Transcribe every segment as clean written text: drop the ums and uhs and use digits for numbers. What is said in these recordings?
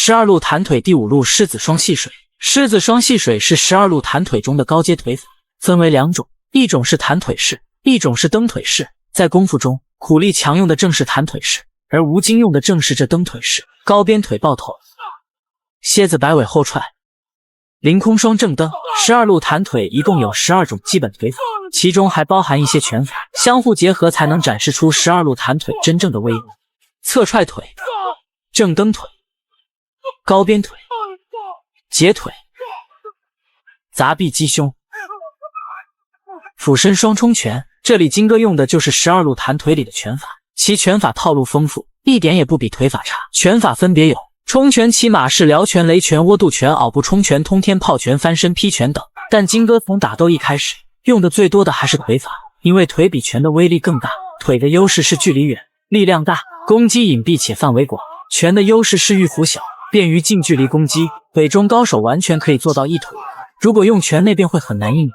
12路弹腿第5路狮子双戏水。狮子双戏水是12路弹腿中的高阶腿法，分为2种，一种是弹腿式，一种是蹬腿式。在功夫中，苦力强用的正是弹腿式，而吴京用的正是这蹬腿式。高鞭腿爆头，蝎子摆尾后踹，凌空双正蹬。12路弹腿一共有12种基本腿法，其中还包含一些拳法，相互结合才能展示出12路弹腿真正的威力。侧踹腿、正蹬腿、高鞭腿、截腿、砸臂击胸、俯身双冲拳。这里金哥用的就是12路弹腿里的拳法，其拳法套路丰富，一点也不比腿法差。拳法分别有冲拳、骑马式、撩拳、雷拳、窝肚拳、袄步冲拳、通天炮拳、翻身劈拳等。但金哥从打斗一开始用的最多的还是腿法，因为腿比拳的威力更大。腿的优势是距离远、力量大，攻击隐蔽且范围广；拳的优势是玉幅小，便于近距离攻击。腿中高手完全可以做到一腿，如果用拳那便会很难应。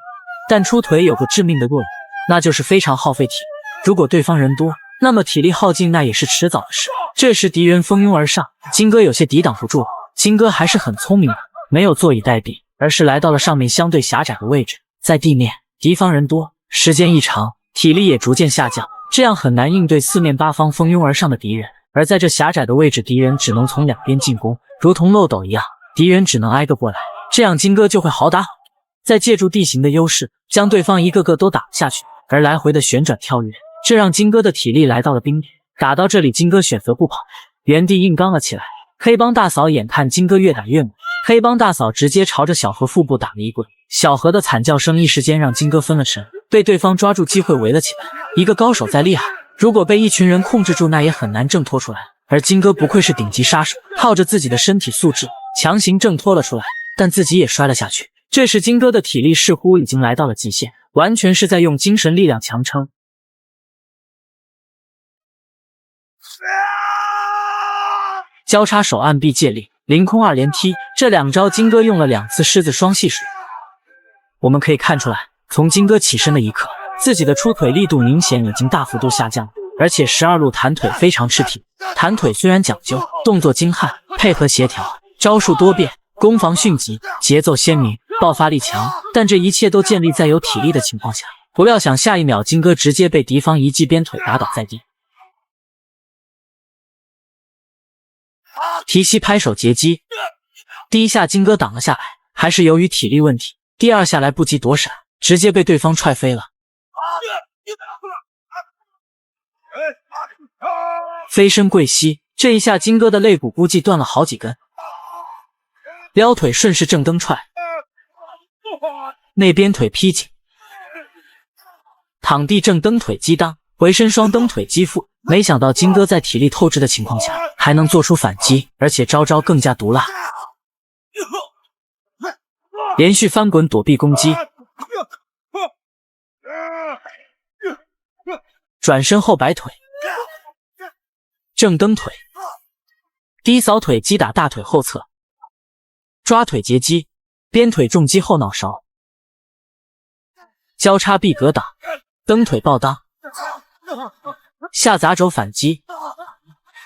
但出腿有个致命的弱点，那就是非常耗费体力。如果对方人多，那么体力耗尽那也是迟早的事。这时敌人蜂拥而上，金哥有些抵挡不住。金哥还是很聪明的，没有坐以待毙，而是来到了上面相对狭窄的位置。在地面，敌方人多，时间一长，体力也逐渐下降，这样很难应对四面八方蜂拥而上的敌人。而在这狭窄的位置，敌人只能从两边进攻，如同漏斗一样，敌人只能挨个过来，这样金哥就会好打。再借助地形的优势，将对方一个个都打下去，而来回的旋转跳跃，这让金哥的体力来到了冰点。打到这里，金哥选择不跑，原地硬刚了起来。黑帮大嫂眼看金哥越打越猛，黑帮大嫂直接朝着小何腹部打了一棍。小何的惨叫声一时间让金哥分了神，被对方抓住机会围了起来。一个高手再厉害，如果被一群人控制住，那也很难挣脱出来。而金哥不愧是顶级杀手，靠着自己的身体素质强行挣脱了出来，但自己也摔了下去。这时金哥的体力似乎已经来到了极限，完全是在用精神力量强撑。交叉手按臂借力、凌空二连踢，这2招金哥用了2次狮子双戏水。我们可以看出来，从金哥起身的一刻，自己的出腿力度明显已经大幅度下降了，而且12路弹腿非常吃体。弹腿虽然讲究，动作精悍，配合协调，招数多变，攻防迅疾，节奏鲜明，爆发力强，但这一切都建立在有体力的情况下。不料想下一秒，金哥直接被敌方一记鞭腿打倒在地。提膝拍手截击，第一下金哥挡了下来，还是由于体力问题，第2下来不及躲闪，直接被对方踹飞了。飞身跪膝，这一下金哥的肋骨估计断了好几根。撩腿顺势正蹬踹，内边腿劈颈，躺地正蹬腿击裆，回身双蹬腿击腹。没想到金哥在体力透支的情况下还能做出反击，而且招招更加毒辣，连续翻滚躲避攻击，转身后摆腿，正蹬腿，低扫腿击打大腿后侧，抓腿截击，鞭腿重击后脑勺，交叉臂格挡，蹬腿抱裆，下杂肘反击，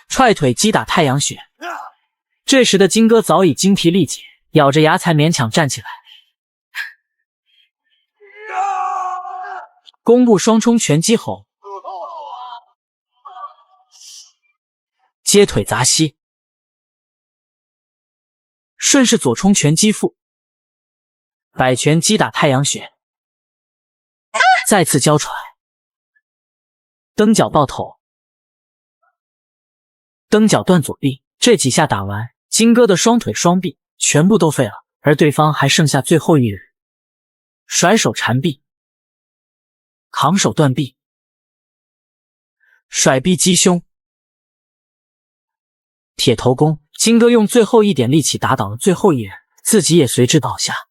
踹腿击打太阳穴。这时的金哥早已精疲力竭，咬着牙才勉强站起来。弓步双冲拳击吼，接腿砸膝，顺势左冲拳击腹，摆拳击打太阳穴，再次交踹，蹬脚抱头，蹬脚断左臂。这几下打完，金哥的双腿双臂全部都废了，而对方还剩下最后一人。甩手缠臂，扛手断臂，甩臂击胸，铁头功。金哥用最后一点力气打倒了最后一人，自己也随之倒下。